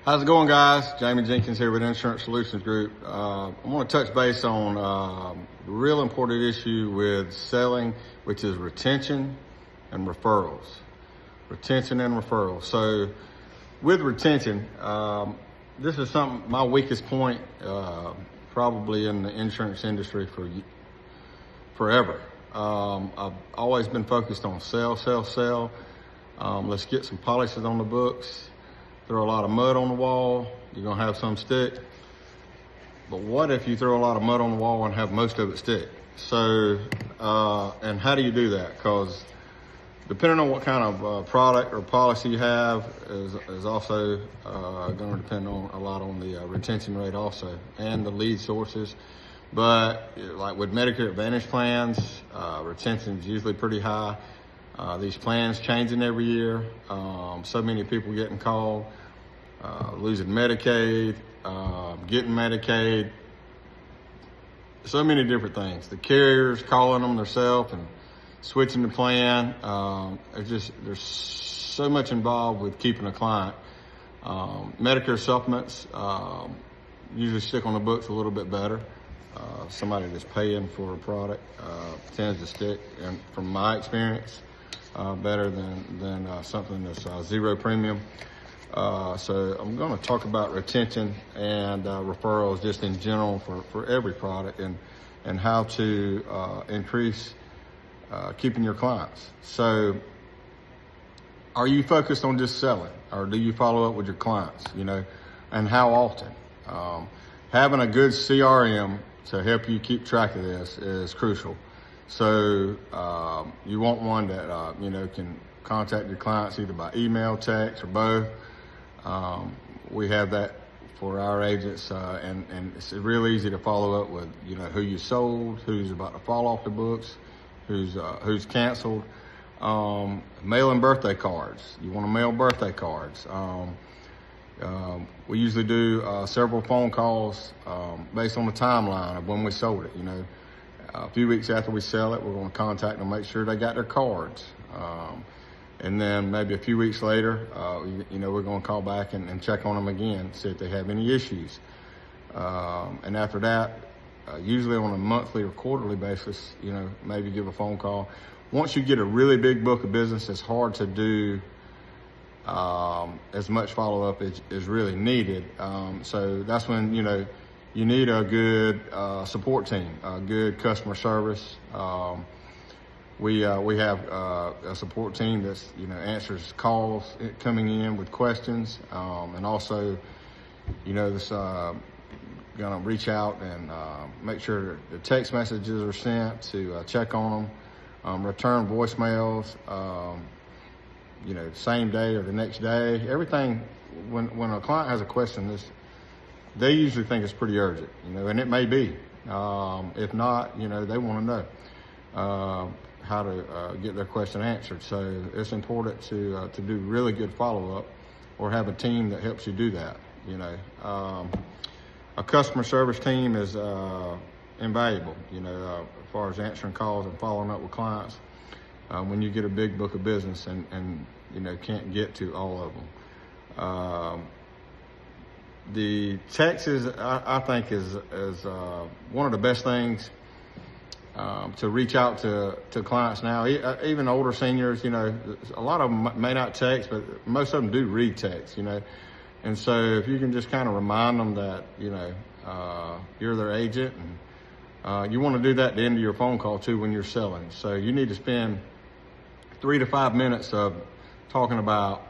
How's it going, guys? Jamie Jenkins here with Insurance Solutions Group. I want to touch base on a real important issue with selling, which is retention and referrals. Retention and referrals. So with retention, this is something, my weakest point, probably in the insurance industry for forever. I've always been focused on sell. Let's get some policies on the books. Throw a lot of mud on the wall, you're gonna have some stick. But what if you throw a lot of mud on the wall and have most of it stick? So, and how do you do that? Because depending on what kind of product or policy you have is also gonna depend on a lot on the retention rate also, and the lead sources. But like with Medicare Advantage plans, retention is usually pretty high. These plans changing every year. So many people getting called, losing Medicaid, getting Medicaid. So many different things. The carriers calling them themselves and switching the plan. There's so much involved with keeping a client. Medicare supplements usually stick on the books a little bit better. Somebody that's paying for a product tends to stick, and from my experience, better than something that's zero premium. So I'm going to talk about retention and referrals just in general for every product, and how to increase keeping your clients. So are you focused on just selling, or do you follow up with your clients, and how often? Having a good CRM to help you keep track of this is crucial. So you want one that can contact your clients either by email, text, or both. We have that for our agents, and it's real easy to follow up with who you sold, who's about to fall off the books, who's canceled. Mailing birthday cards. You want to mail birthday cards. We usually do several phone calls based on the timeline of when we sold it. A few weeks after we sell it, we're going to contact them, make sure they got their cards. And then maybe a few weeks later, we're going to call back and check on them again, see if they have any issues. And after that, usually on a monthly or quarterly basis, maybe give a phone call. Once you get a really big book of business, it's hard to do as much follow-up is really needed. So that's when, you need a good support team, a good customer service. We have a support team that's answers calls coming in with questions, and also this gonna reach out and make sure the text messages are sent to check on them, return voicemails, same day or the next day. Everything when a client has a question, they usually think it's pretty urgent, and it may be. If not, they want to know how to get their question answered. So it's important to do really good follow-up, or have a team that helps you do that. A customer service team is invaluable, as far as answering calls and following up with clients when you get a big book of business and can't get to all of them. The text I think is one of the best things to reach out to clients now. Even older seniors, a lot of them may not text, but most of them do read text, And so if you can just kind of remind them that, you're their agent, and you want to do that at the end of your phone call too when you're selling. So you need to spend 3 to 5 minutes of talking about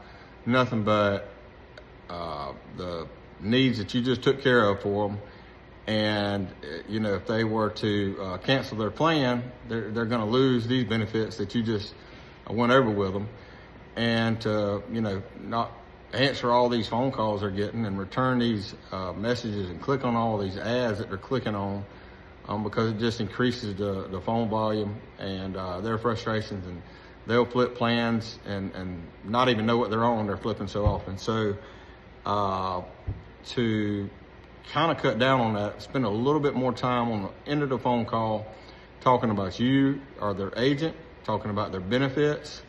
nothing but the needs that you just took care of for them. And if they were to cancel their plan, they're going to lose these benefits that you just went over with them, and to not answer all these phone calls they're getting and return these messages and click on all these ads that they're clicking on, because it just increases the phone volume and their frustrations, and they'll flip plans and not even know what they're on. They're flipping so often. So to kind of cut down on that, spend a little bit more time on the end of the phone call talking about you or their agent, talking about their benefits.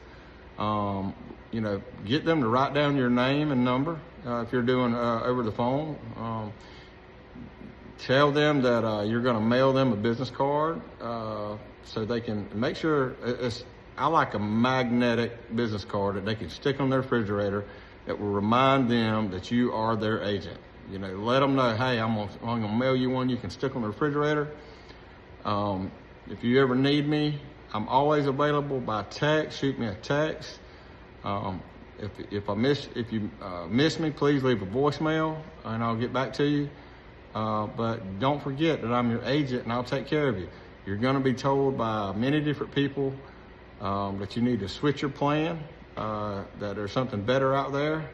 Get them to write down your name and number if you're doing over the phone. Tell them that you're going to mail them a business card so they can make sure I like a magnetic business card that they can stick on their refrigerator that will remind them that you are their agent. You know, let them know, hey, I'm gonna mail you one you can stick on the refrigerator. If you ever need me, I'm always available by text. Shoot me a text. If you miss me, please leave a voicemail and I'll get back to you. But don't forget that I'm your agent and I'll take care of you. You're going to be told by many different people that you need to switch your plan, that there's something better out there.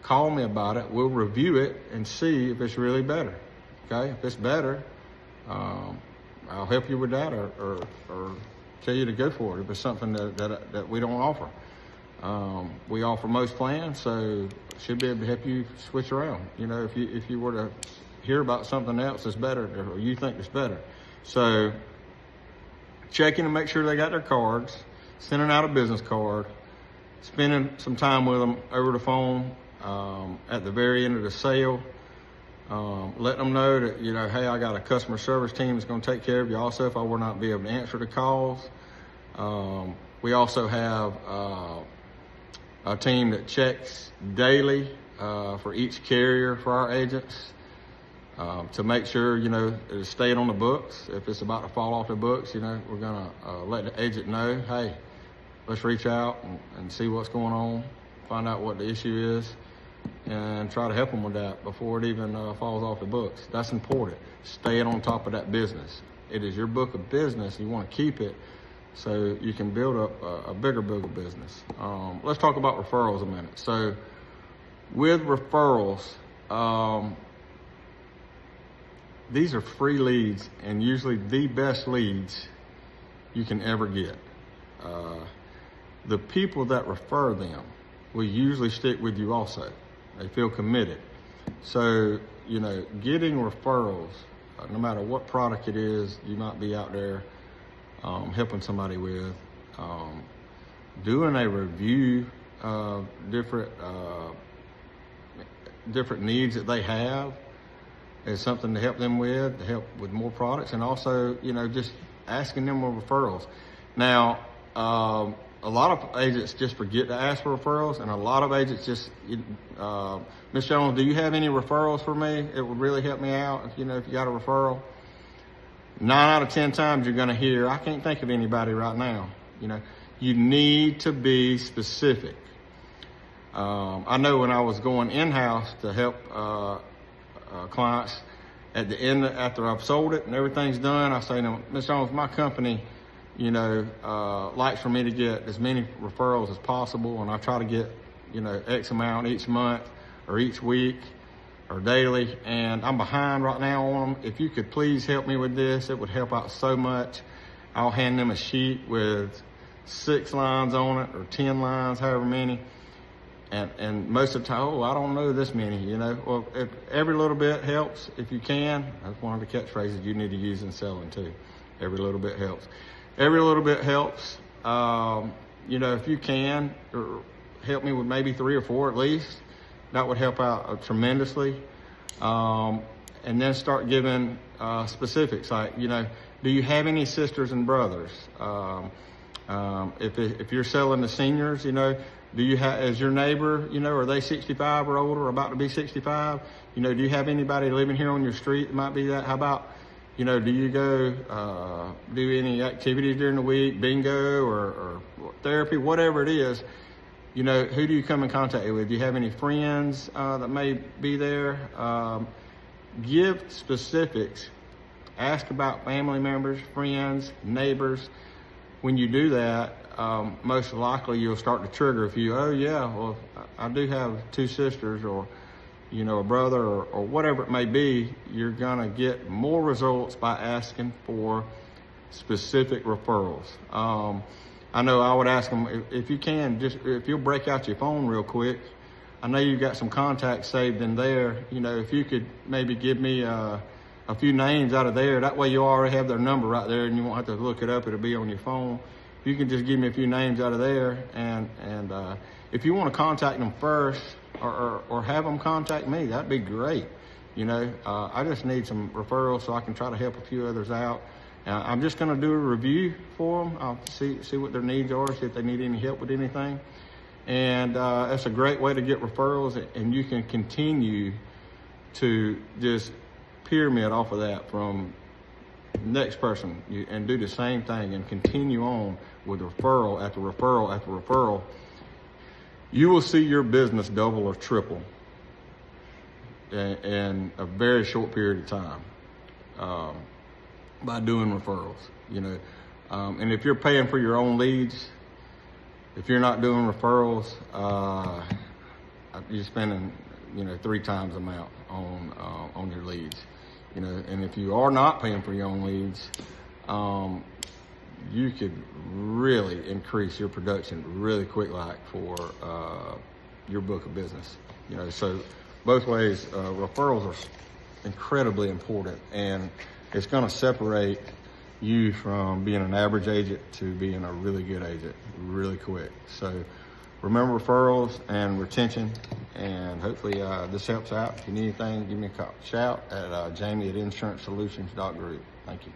Call me about it. We'll review it and see if it's really better. Okay? If it's better, I'll help you with that or tell you to go for it if it's something that we don't offer. We offer most plans, so should be able to help you switch around. You know, if you were to hear about something else that's better or you think it's better. So checking to make sure they got their cards, sending out a business card, spending some time with them over the phone at the very end of the sale. Let them know that, you know, hey, I got a customer service team that's going to take care of you also if I were not be able to answer the calls. We also have a team that checks daily for each carrier for our agents to make sure, you know, it's staying on the books. If it's about to fall off the books, you know, we're going to let the agent know, hey, let's reach out and see what's going on, find out what the issue is, and try to help them with that before it even falls off the books. That's important. Staying on top of that business. It is your book of business. You want to keep it so you can build up a bigger book of business. Let's talk about referrals a minute. So with referrals, these are free leads and usually the best leads you can ever get. The people that refer them will usually stick with you also. They feel committed. So, you know, getting referrals, no matter what product it is you might be out there helping somebody with, doing a review of different needs that they have is something to help them with, to help with more products, and also, you know, just asking them for referrals. Now, a lot of agents just forget to ask for referrals, and a lot of agents just, Ms. Jones, do you have any referrals for me? It would really help me out, if you got a referral. 9 out of 10 times you're going to hear, I can't think of anybody right now. You know, you need to be specific. I know when I was going in-house to help clients, at the end, after I've sold it and everything's done, I say, no, Ms. Jones, my company, you know, likes for me to get as many referrals as possible, and I try to get, you know, X amount each month or each week or daily, and I'm behind right now on them. If you could please help me with this, it would help out so much. I'll hand them a sheet with 6 lines on it or 10 lines, however many. And most of the time, I don't know this many, you know. Well, if every little bit helps, if you can. That's one of the catchphrases you need to use in selling too. Every little bit helps. Every little bit helps. You know, if you can, or help me with maybe 3 or 4 at least, that would help out tremendously. And then start giving specifics, like, you know, do you have any sisters and brothers? If you're selling to seniors, you know, do you have, as your neighbor, you know, are they 65 or older or about to be 65? You know, do you have anybody living here on your street that might be that? How about, you know, do you go do any activities during the week, bingo or therapy, whatever it is? You know, who do you come in contact with? Do you have any friends that may be there? Give specifics. Ask about family members, friends, neighbors. When you do that, most likely you'll start to trigger a few, oh yeah, well, I do have 2 sisters, or, you know, a brother, or whatever it may be. You're gonna get more results by asking for specific referrals. I know I would ask them, if you can, just if you'll break out your phone real quick. I know you've got some contacts saved in there. You know, if you could maybe give me a few names out of there, that way you already have their number right there and you won't have to look it up, it'll be on your phone. If you can just give me a few names out of there, and if you want to contact them first, or have them contact me. That'd be great. You know, I just need some referrals so I can try to help a few others out. I'm just going to do a review for them. I'll see what their needs are, see if they need any help with anything. And that's a great way to get referrals, and you can continue to just pyramid off of that from the next person and do the same thing and continue on with referral after referral after referral. You will see your business double or triple in a very short period of time by doing referrals, you know. And if you're paying for your own leads, if you're not doing referrals, you're spending, you know, 3 times the amount on your leads, you know. And if you are not paying for your own leads, you could really increase your production really quick, like for your book of business, you know. So both ways, referrals are incredibly important, and it's going to separate you from being an average agent to being a really good agent really quick. So remember referrals and retention, and hopefully this helps out. If you need anything, give me a call. Shout at Jamie at insurancesolutions.group. Thank you.